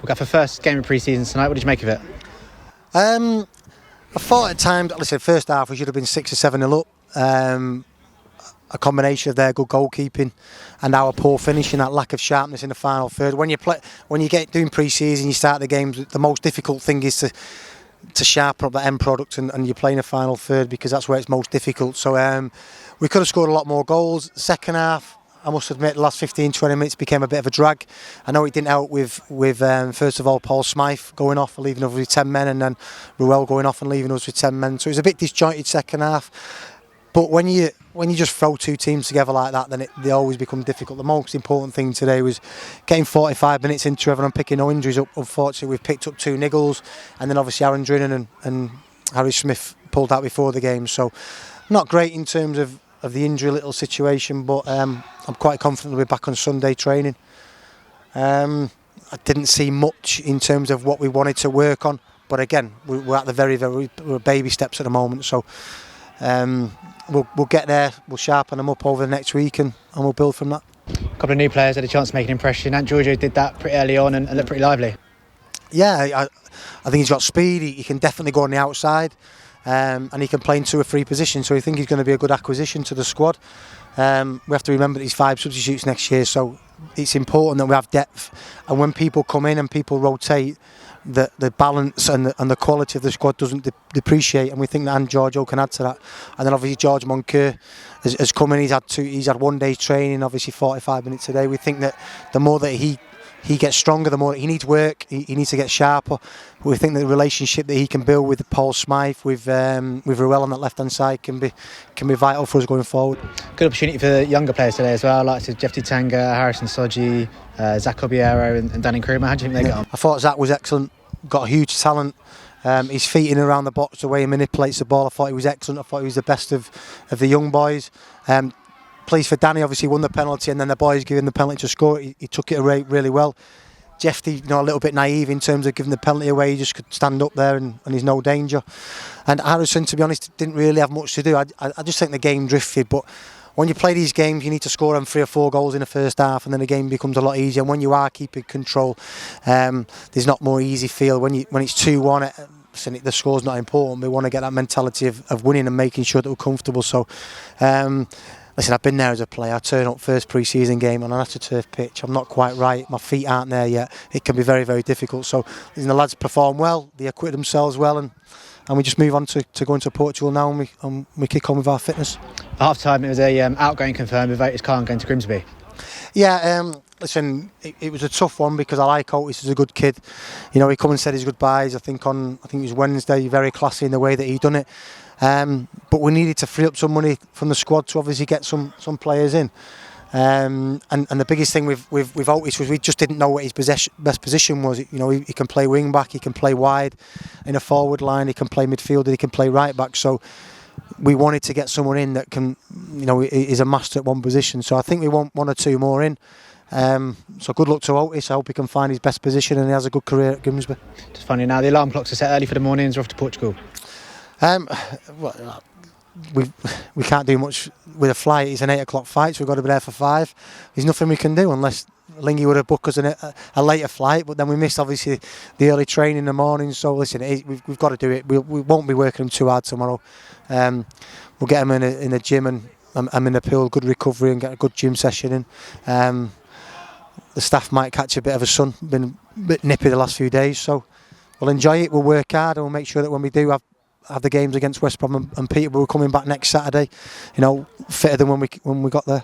We'll go for first game of pre-season tonight. What did you make of it? I thought at times, listen, first half we should have been 6 or 7-0 up. A combination of their good goalkeeping and our poor finishing, that lack of sharpness in the final third. When you get doing pre-season, you start the games, the most difficult thing is to sharpen up the end product, and you're playing a final third because that's where it's most difficult. So we could have scored a lot more goals. Second half, I must admit, the last 15-20 minutes became a bit of a drag. I know it didn't help with first of all Paul Smythe going off and leaving us with 10 men, and then Ruel going off and leaving us with 10 men. So it was a bit disjointed second half. But when you just throw two teams together like that, then they always become difficult. The most important thing today was getting 45 minutes into everyone, picking no injuries up. Unfortunately, we've picked up 2 niggles, and then obviously Aaron Drinan and Harry Smith pulled out before the game. So not great in terms of the injury little situation, but I'm quite confident we'll be back on Sunday training. I didn't see much in terms of what we wanted to work on, but again, we're at the we're baby steps at the moment. So we'll get there, we'll sharpen them up over the next week, and we'll build from that. A couple of new players had a chance to make an impression. Ant Giorgio did that pretty early on and looked pretty lively. Yeah, I think he's got speed. He can definitely go on the outside, and he can play in 2 or 3 positions. So I think he's going to be a good acquisition to the squad. We have to remember that he's 5 substitutes next year, so it's important that we have depth. And when people come in and people rotate, the balance and the quality of the squad doesn't depreciate, and we think that Ant Giorgio can add to that. And then obviously George Moncur has come in. He's had 1 day's training, obviously 45 minutes a day. We think that the more that he gets stronger, the more he needs work. He needs to get sharper. We think that the relationship that he can build with Paul Smythe, with Ruel on that left hand side, can be vital for us going forward. Good opportunity for the younger players today as well, like Jeff Tanga, Harrison Soji, Zach Obiero and Danny Krumer. How do you think they got on? I thought Zach was excellent. Got a huge talent. His feet in around the box, the way he manipulates the ball, I thought he was excellent. I thought he was the best of the young boys. Pleased for Danny, obviously won the penalty, and then the boys giving the penalty to score. He took it away really well. Jeffy, a little bit naive in terms of giving the penalty away. He just could stand up there and he's no danger. And Harrison, to be honest, didn't really have much to do. I just think the game drifted. But when you play these games, you need to score them 3 or 4 goals in the first half, and then the game becomes a lot easier. And when you are keeping control, there's not more easy feel. When it's 2-1, the score's not important. We want to get that mentality of winning and making sure that we're comfortable. So. Listen, I've been there as a player. I turn up first pre-season game on an AstroTurf pitch. I'm not quite right. My feet aren't there yet. It can be very, very difficult. So the lads perform well. They acquit themselves well, and we just move on to going to Portugal now, and we kick on with our fitness. At half-time, it was a outgoing confirmed with Otis Khan going to Grimsby. Yeah, listen, it was a tough one because I like Otis as a good kid. He come and said his goodbyes. I think it was Wednesday. Very classy in the way that he done it. But we needed to free up some money from the squad to obviously get some players in. And the biggest thing with Otis was we just didn't know what his best position was. He can play wing back, he can play wide in a forward line, he can play midfielder, he can play right back. So we wanted to get someone in that can, is a master at one position. So I think we want 1 or 2 more in. So good luck to Otis. I hope he can find his best position and he has a good career at Grimsby. Just funny now, the alarm clocks are set early for the mornings. We're off to Portugal. We can't do much with a flight. It's an 8 o'clock flight, so we've got to be there for 5. There's nothing we can do unless Lingy would have booked us a later flight, but then we missed obviously the early training in the morning. So listen, we've got to do it. We won't be working them too hard tomorrow. We'll get them in the gym and I'm in the pool, good recovery and get a good gym session in. The staff might catch a bit of a sun, been a bit nippy the last few days, so we'll enjoy it, we'll work hard, and we'll make sure that when we do have the games against West Brom and Peterborough coming back next Saturday, fitter than when we got there.